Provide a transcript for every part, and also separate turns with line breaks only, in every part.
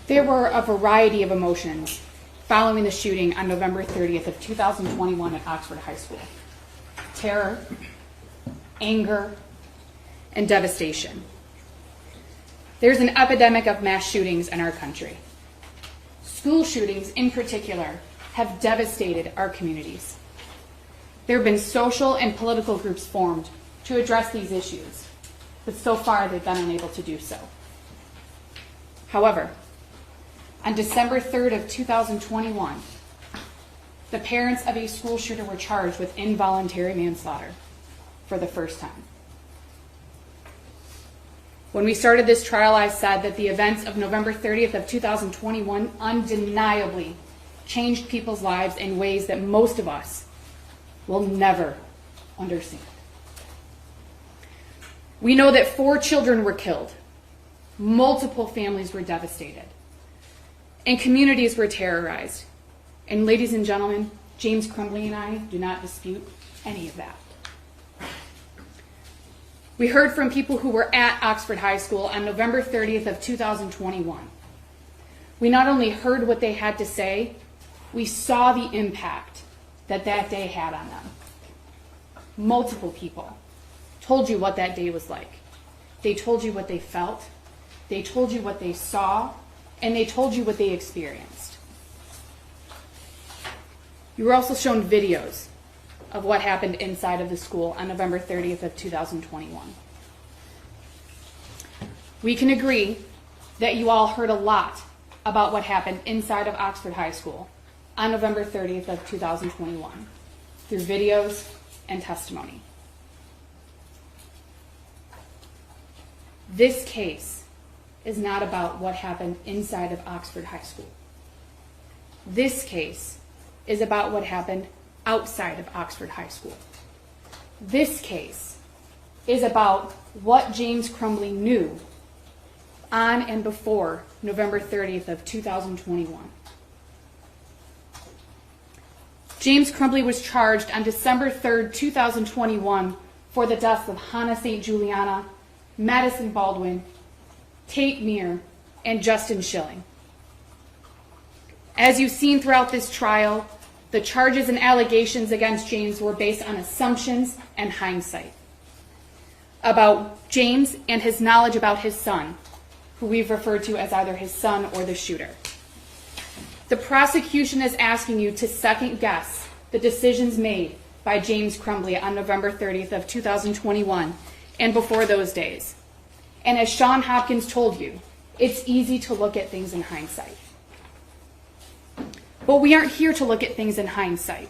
There were a variety of emotions following the shooting on November 30th of 2021 at Oxford High School. Terror, anger, and devastation. There's an epidemic of mass shootings in our country. School shootings in particular have devastated our communities. There have been social and political groups formed to address these issues, but so far they've been unable to do so. However, on December 3rd of 2021, the parents of a school shooter were charged with involuntary manslaughter for the first time. When we started this trial, I said that the events of November 30th of 2021 undeniably changed people's lives in ways that most of us will never understand. We know that 4 children were killed, multiple families were devastated, and communities were terrorized. And ladies and gentlemen, James Crumbley and I do not dispute any of that. We heard from people who were at Oxford High School on November 30th of 2021. We not only heard what they had to say, we saw the impact that that day had on them. Multiple people told you what that day was like. They told you what they felt, they told you what they saw, and they told you what they experienced. You were also shown videos of what happened inside of the school on November 30th of 2021. We can agree that you all heard a lot about what happened inside of Oxford High School on November 30th of 2021 through videos and testimony. This case is not about what happened inside of Oxford High School. This case is about what happened outside of Oxford High School. This case is about what James Crumbley knew on and before November 30th of 2021. James Crumbley was charged on December 3rd, 2021 for the deaths of Hannah St. Juliana, Madison Baldwin, Tate Meir, and Justin Schilling. As you've seen throughout this trial, the charges and allegations against James were based on assumptions and hindsight about James and his knowledge about his son, who we've referred to as either his son or the shooter. The prosecution is asking you to second guess the decisions made by James Crumbley on November 30th of 2021 and before those days. And as Sean Hopkins told you, it's easy to look at things in hindsight. But we aren't here to look at things in hindsight.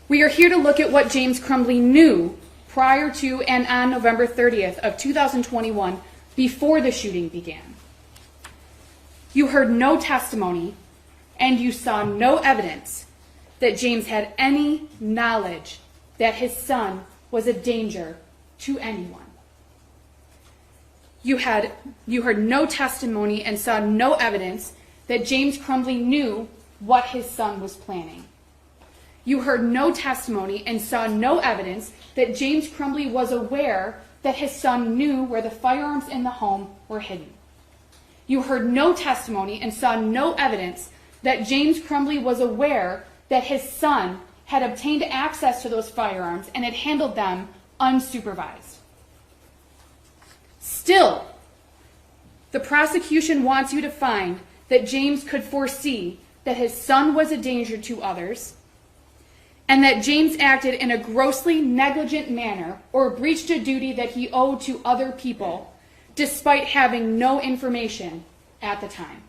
We are here to look at what James Crumbley knew prior to and on November 30th of 2021 before the shooting began. You heard no testimony and you saw no evidence that James had any knowledge that his son was a danger to anyone. You heard no testimony and saw no evidence that James Crumbley knew what his son was planning. You heard no testimony and saw no evidence that James Crumbley was aware that his son knew where the firearms in the home were hidden. You heard no testimony and saw no evidence that James Crumbley was aware that his son had obtained access to those firearms and had handled them unsupervised. Still, the prosecution wants you to find that James could foresee that his son was a danger to others, and that James acted in a grossly negligent manner or breached a duty that he owed to other people, despite having no information at the time.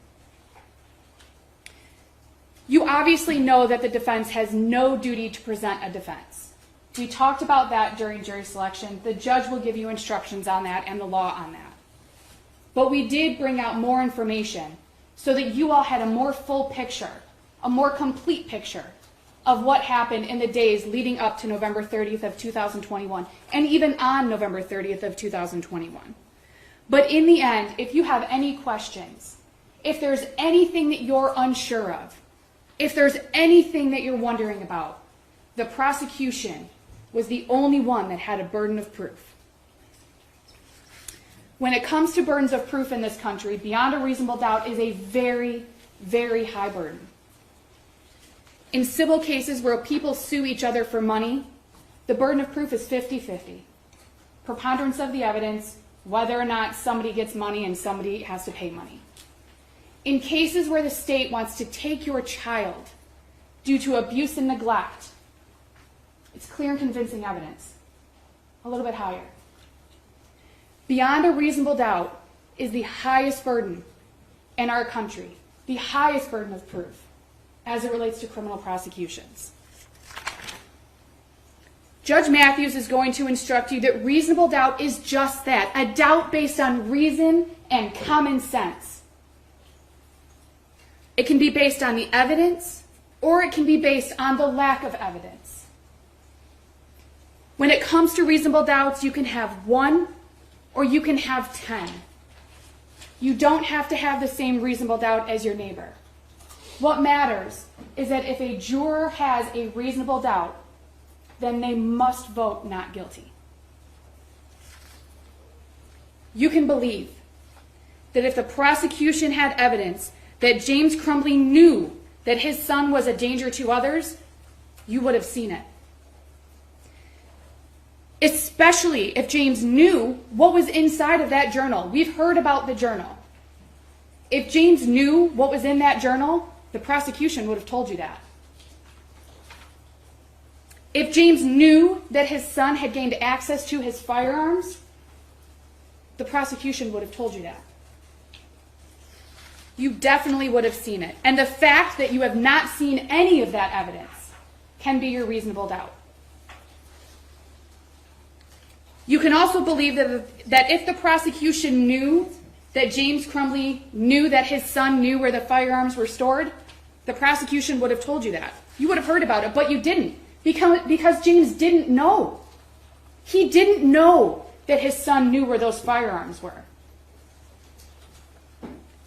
You obviously know that the defense has no duty to present a defense. We talked about that during jury selection. The judge will give you instructions on that and the law on that. But we did bring out more information so that you all had a more full picture, a more complete picture of what happened in the days leading up to November 30th of 2021 and even on November 30th of 2021. But in the end, if you have any questions, if there's anything that you're unsure of, if there's anything that you're wondering about, the prosecution was the only one that had a burden of proof. when it comes to burdens of proof in this country, beyond a reasonable doubt is a very, very high burden. In civil cases where people sue each other for money, the burden of proof is 50-50. Preponderance of the evidence, whether or not somebody gets money and somebody has to pay money. In cases where the state wants to take your child due to abuse and neglect, it's clear and convincing evidence, a little bit higher. Beyond a reasonable doubt is the highest burden in our country, the highest burden of proof as it relates to criminal prosecutions. Judge Matthews is going to instruct you that reasonable doubt is just that, a doubt based on reason and common sense. It can be based on the evidence, or it can be based on the lack of evidence. When it comes to reasonable doubts, you can have 1 or you can have 10. You don't have to have the same reasonable doubt as your neighbor. What matters is that if a juror has a reasonable doubt, then they must vote not guilty. You can believe that if the prosecution had evidence that James Crumbley knew that his son was a danger to others, you would have seen it. Especially if James knew what was inside of that journal. We've heard about the journal. If James knew what was in that journal, the prosecution would have told you that. If James knew that his son had gained access to his firearms, the prosecution would have told you that. You definitely would have seen it. And the fact that you have not seen any of that evidence can be your reasonable doubt. You can also believe that if the prosecution knew that James Crumbley knew that his son knew where the firearms were stored, the prosecution would have told you that. You would have heard about it, but you didn't, because James didn't know. He didn't know that his son knew where those firearms were.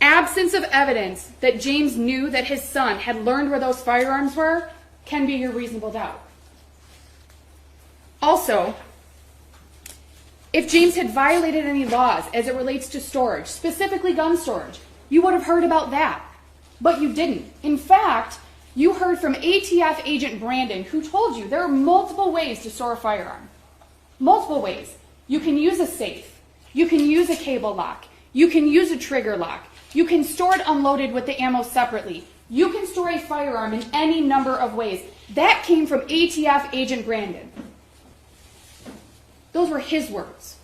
Absence of evidence that James knew that his son had learned where those firearms were can be your reasonable doubt. Also, if James had violated any laws as it relates to storage, specifically gun storage, you would have heard about that, but you didn't. In fact, you heard from ATF agent Brandon, who told you there are multiple ways to store a firearm. Multiple ways. You can use a safe. You can use a cable lock. You can use a trigger lock. You can store it unloaded with the ammo separately. You can store a firearm in any number of ways. That came from ATF agent Brandon. Those were his words.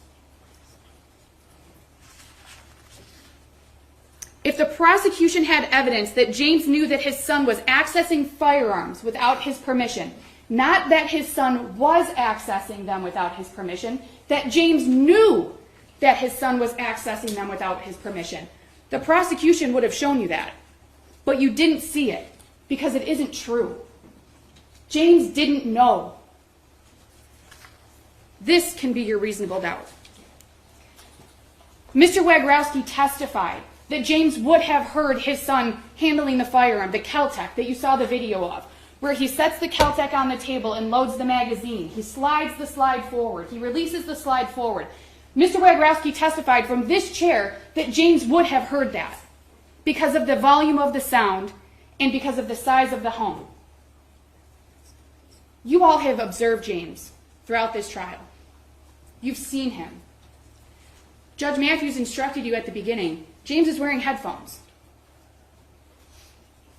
If the prosecution had evidence that James knew that his son was accessing firearms without his permission, not that his son was accessing them without his permission, that James knew that his son was accessing them without his permission, the prosecution would have shown you that. But you didn't see it because it isn't true. James didn't know. This can be your reasonable doubt. Mr. Wagrowski testified that James would have heard his son handling the firearm, the Kel-Tec that you saw the video of, where he sets the Kel-Tec on the table and loads the magazine. He slides the slide forward. He releases the slide forward. Mr. Wagrowski testified from this chair that James would have heard that because of the volume of the sound and because of the size of the home. You all have observed James throughout this trial. You've seen him. Judge Matthews instructed you at the beginning, James is wearing headphones.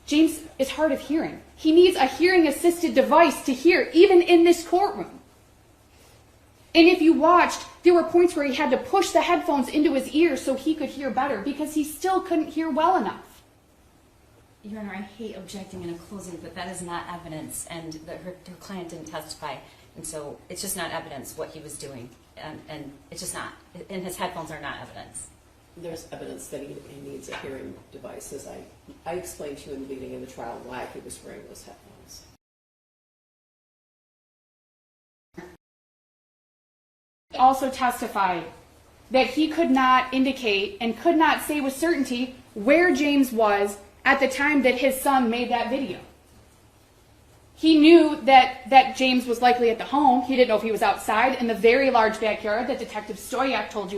James is hard of hearing. He needs a hearing-assisted device to hear, even in this courtroom. And if you watched, there were points where he had to push the headphones into his ears so he could hear better because he still couldn't hear well enough.
Your Honor, I hate objecting in a closing, but that is not evidence, and her client didn't testify, and so it's just not evidence what he was doing, and it's just not, and his headphones are not evidence.
There's evidence that he needs a hearing device, as I explained to you in the beginning of the trial why he was wearing those headphones.
Also testified that he could not indicate and could not say with certainty where James was at the time that his son made that video. He knew that James was likely at the home. He didn't know if he was outside in the very large backyard that Detective Stoyak told you